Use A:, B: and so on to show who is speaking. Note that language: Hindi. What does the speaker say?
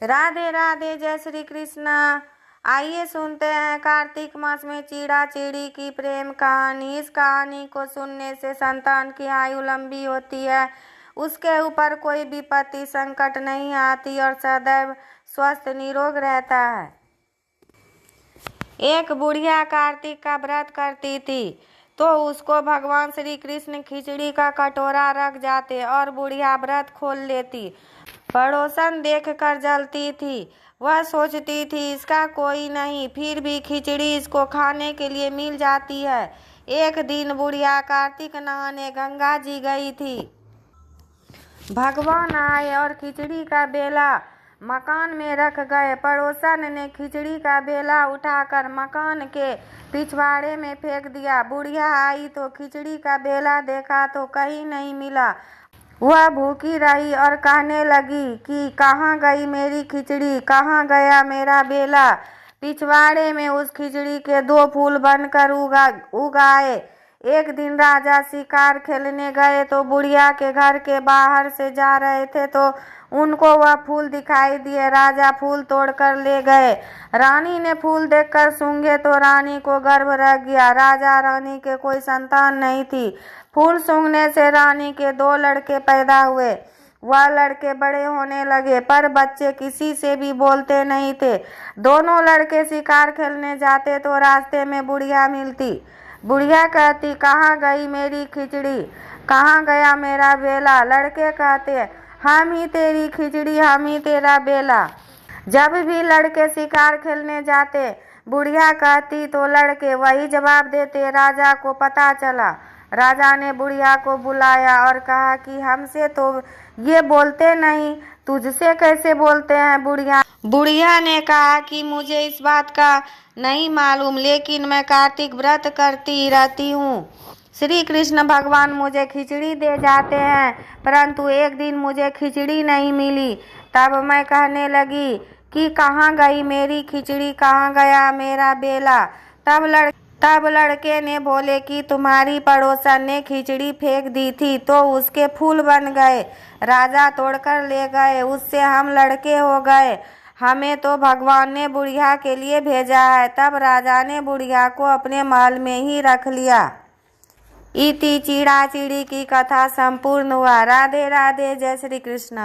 A: राधे राधे, जय श्री कृष्णा। आइए सुनते हैं कार्तिक मास में चीड़ा चिड़ी की प्रेम कहानी। इस कहानी को सुनने से संतान की आयु लंबी होती है, उसके ऊपर कोई विपत्ति संकट नहीं आती और सदैव स्वस्थ निरोग रहता है। एक बुढ़िया कार्तिक का व्रत करती थी तो उसको भगवान श्री कृष्ण खिचड़ी का कटोरा रख जाते और बुढ़िया व्रत खोल लेती। पड़ोसन देखकर जलती थी। वह सोचती थी इसका कोई नहीं, फिर भी खिचड़ी इसको खाने के लिए मिल जाती है। एक दिन बुढ़िया कार्तिक नहाने गंगा जी गई थी। भगवान आए और खिचड़ी का बेला मकान में रख गए। पड़ोसन ने खिचड़ी का बेला उठाकर मकान के पिछवाड़े में फेंक दिया। बुढ़िया आई तो खिचड़ी का बेला देखा तो कहीं नहीं मिला। वह भूखी रही और कहने लगी कि कहाँ गई मेरी खिचड़ी, कहाँ गया मेरा बेला। पिछवाड़े में उस खिचड़ी के 2 फूल बनकर उगाए। एक दिन राजा शिकार खेलने गए तो बुढ़िया के घर के बाहर से जा रहे थे तो उनको वह फूल दिखाई दिए। राजा फूल तोड़कर ले गए। रानी ने फूल देखकर सूंघे तो रानी को गर्भ रह गया। राजा रानी के कोई संतान नहीं थी। फूल सूंघने से रानी के 2 लड़के पैदा हुए। वह लड़के बड़े होने लगे पर बच्चे किसी से भी बोलते नहीं थे। दोनों लड़के शिकार खेलने जाते तो रास्ते में बुढ़िया मिलती। बुढ़िया कहती कहाँ गई मेरी खिचड़ी, कहाँ गया मेरा बेला। लड़के कहते हम ही तेरी खिचड़ी, हम ही तेरा बेला। जब भी लड़के शिकार खेलने जाते बुढ़िया कहती तो लड़के वही जवाब देते। राजा को पता चला। राजा ने बुढ़िया को बुलाया और कहा कि हमसे तो ये बोलते नहीं, तुझसे कैसे बोलते हैं। बुढ़िया ने कहा कि मुझे इस बात का नहीं मालूम, लेकिन मैं कार्तिक व्रत करती रहती हूँ। श्री कृष्ण भगवान मुझे खिचड़ी दे जाते हैं, परंतु एक दिन मुझे खिचड़ी नहीं मिली। तब मैं कहने लगी कि कहाँ गई मेरी खिचड़ी, कहाँ गया मेरा बेला। तब लड़के ने बोले कि तुम्हारी पड़ोसन ने खिचड़ी फेंक दी थी तो उसके फूल बन गए, राजा तोड़कर ले गए, उससे हम लड़के हो गए। हमें तो भगवान ने बुढ़िया के लिए भेजा है। तब राजा ने बुढ़िया को अपने महल में ही रख लिया। इति चीड़ा चिड़ी की कथा संपूर्ण हुआ। राधे राधे, जय श्री कृष्ण।